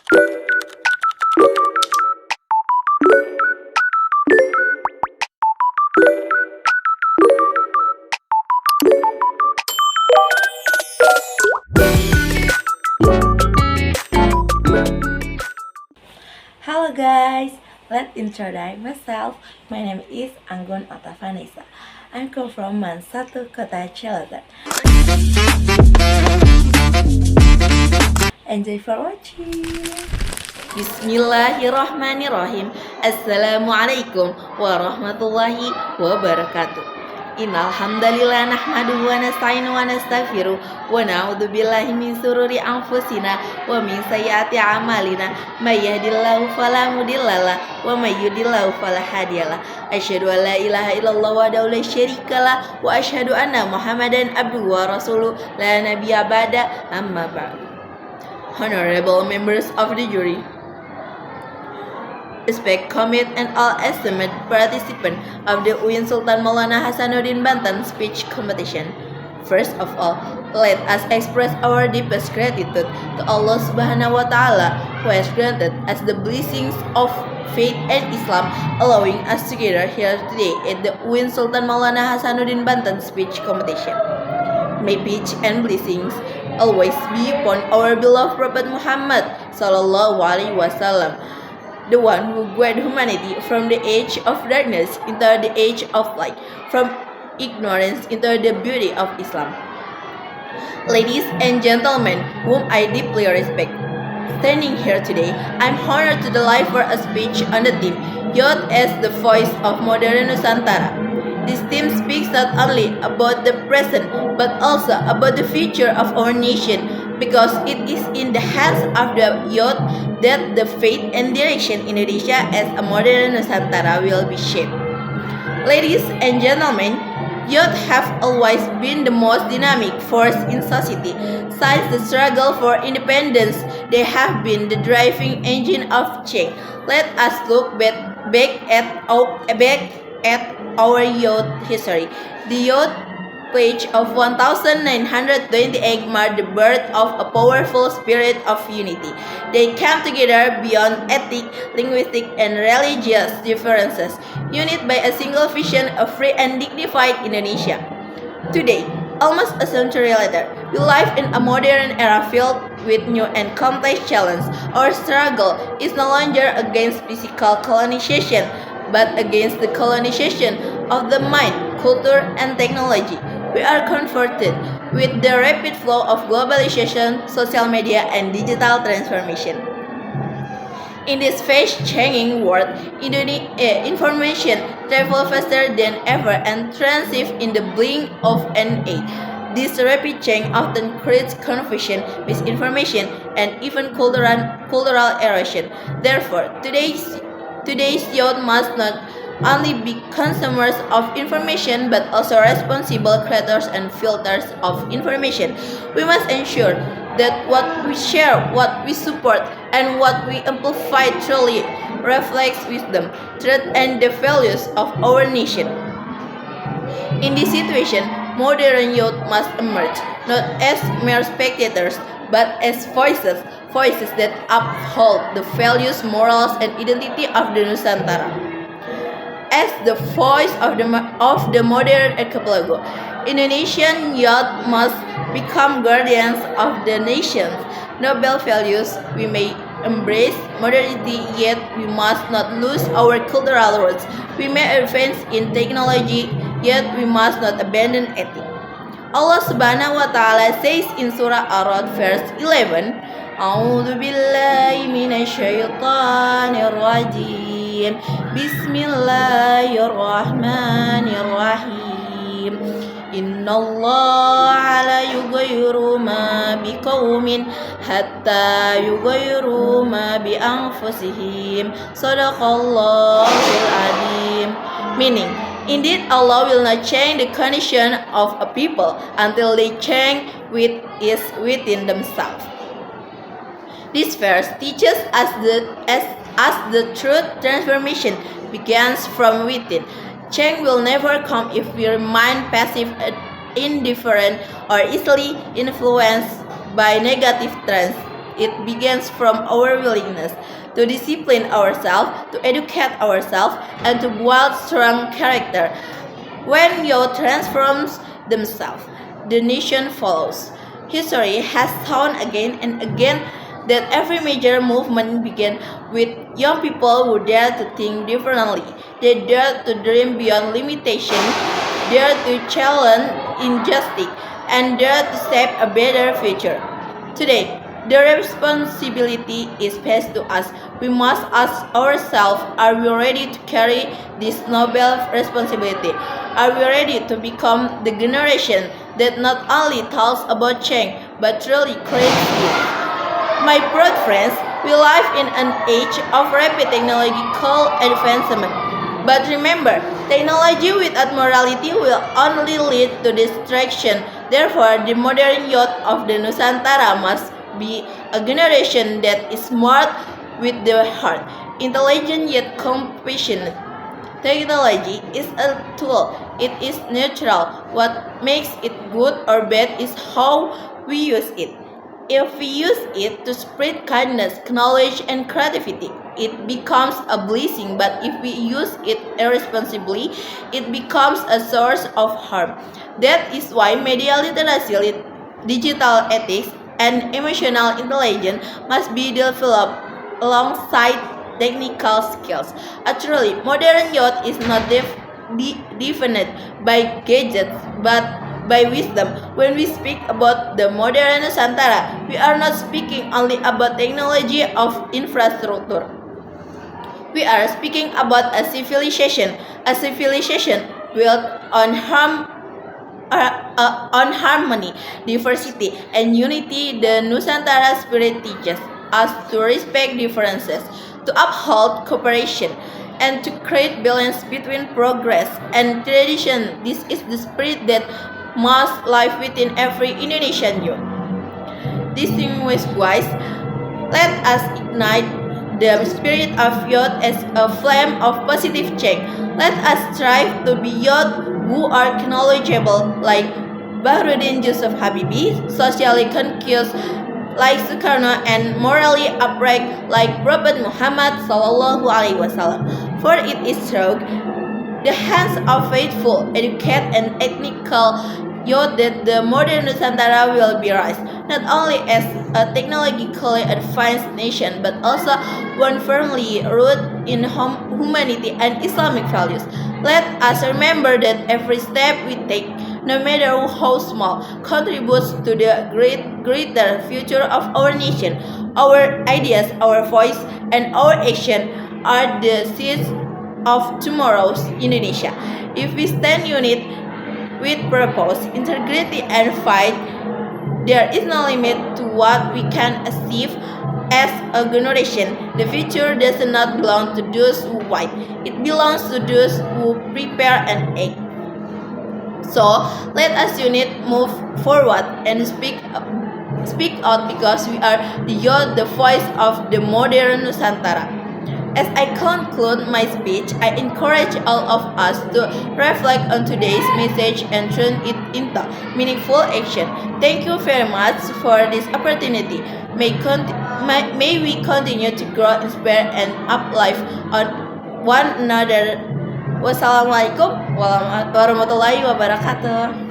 Hello guys, let's introduce myself. My name is Anggun Otavanesa. I'm come from Mansatu, Kota Cilegon. Enjoy for watching. Bismillahirrahmanirrahim. Assalamualaikum warahmatullahi wabarakatuh. Innal hamdalillah nahmaduhu wa nasta'inu wa nastaghfiruh wa na'udzu billahi min sururi anfusina wa min sayyiati a'malina may yahdihillahu fala mudhillalah wa may yudhlil fala hadiyalah. Asyhadu an la ilaha illallah wahdahu la syarikalah wa asyhadu anna Muhammadan abduhu wa rasuluh la nabiyya ba'da amma ba'du. Honorable members of the jury, respect, commit, and all esteemed participants of the UIN Sultan Maulana Hasanuddin Banten speech competition. First of all, let us express our deepest gratitude to Allah Subhanahu wa Ta'ala who has granted us the blessings of faith and Islam, allowing us to gather here today at the UIN Sultan Maulana Hasanuddin Banten speech competition. May peace and blessings always be upon our beloved Prophet Muhammad Sallallahu Alaihi Wasallam, the one who guided humanity from the age of darkness into the age of light, from ignorance into the beauty of Islam. Ladies and gentlemen, whom I deeply respect, standing here today, I'm honored to deliver a speech on the theme Youth as the Voice of Modern Nusantara. This theme speaks not only about the present but also about the future of our nation, because it is in the hands of the youth that the fate and direction Indonesia as a modern Nusantara will be shaped. Ladies and gentlemen, youth have always been the most dynamic force in society. Since the struggle for independence, they have been the driving engine of change. Let us look back at our youth history. The youth pledge of 1928 marked the birth of a powerful spirit of unity. They came together beyond ethnic, linguistic, and religious differences, united by a single vision of free and dignified Indonesia. Today, almost a century later, we live in a modern era filled with new and complex challenges. Our struggle is no longer against physical colonization, but against the colonization of the mind, culture, and technology. We are confronted with the rapid flow of globalization, social media, and digital transformation. In this fast-changing world, information travels faster than ever and transcends in the blink of an eye. This rapid change often creates confusion, misinformation, and even cultural erosion. Therefore, today's youth must not only be consumers of information but also responsible creators and filters of information. We must ensure that what we share, what we support, and what we amplify truly reflects wisdom, truth, and the values of our nation. In this situation, modern youth must emerge not as mere spectators but as voices that uphold the values, morals, and identity of the Nusantara. As the voice of the modern archipelago, Indonesian youth must become guardians of the nation's noble values. We may embrace modernity, yet we must not lose our cultural roots. We may advance in technology, yet we must not abandon ethics. Allah Subhanahu wa Ta'ala says in Surah Ar-Ra'd verse 11, A'udzu billahi minasyaitonir rajim. Bismillahirrahmanirrahim. Innallaha la yughayyiru ma biqaumin hatta yughayyiru ma bi anfusihim. Shadaqallahul azim. Meaning, indeed, Allah will not change the condition of a people until they change within themselves. This verse teaches us the truth transformation begins from within. Change will never come if we remain passive, indifferent, or easily influenced by negative trends. It begins from our willingness to discipline ourselves, to educate ourselves, and to build strong character. When youth transforms themselves, the nation follows. History has shown again and again that every major movement began with young people who dare to think differently. They dare to dream beyond limitation, dare to challenge injustice, and dare to shape a better future. Today, the responsibility is passed to us. We must ask ourselves, are we ready to carry this noble responsibility? Are we ready to become the generation that not only talks about change, but truly creates it? My broad friends, we live in an age of rapid technological advancement. But remember, technology without morality will only lead to distraction. Therefore, the modern youth of the Nusantara must be a generation that is smart with the heart, intelligent yet compassionate. Technology is a tool, it is neutral. What makes it good or bad is how we use it. If we use it to spread kindness, knowledge, and creativity, it becomes a blessing. But if we use it irresponsibly, it becomes a source of harm. That is why media literacy, digital ethics, and emotional intelligence must be developed alongside technical skills. Actually, modern youth is not defined by gadgets, but by wisdom. When we speak about the modern Nusantara, we are not speaking only about technology of infrastructure. We are speaking about a civilization built on harmony, diversity, and unity. The Nusantara spirit teaches us to respect differences, to uphold cooperation, and to create balance between progress and tradition. This is the spirit that must live within every Indonesian youth. Distinguished guys, let us ignite the spirit of youth as a flame of positive change. Let us strive to be youth who are knowledgeable like Bahruddin Yusuf Habibie, socially conscious like Sukarno, and morally upright like Prophet Muhammad Sallallahu Alaihi Wasallam. For it is through the hands of faithful, educated, and technical youth that the modern Nusantara will be raised, not only as a technologically advanced nation, but also one firmly rooted in humanity and Islamic values. Let us remember that every step we take, no matter how small, contributes to the greater future of our nation. Our ideas, our voice, and our action are the seeds of tomorrow's Indonesia. If we stand united with purpose, integrity, and fight, there is no limit to what we can achieve as a generation. The future does not belong to those who wait, it belongs to those who prepare and act. So let us unite, move forward, and speak out because we are the voice of the modern Nusantara. As I conclude my speech, I encourage all of us to reflect on today's message and turn it into meaningful action. Thank you very much for this opportunity. May we continue to grow, inspire, and uplift on one another. Wassalamualaikum warahmatullahi wabarakatuh.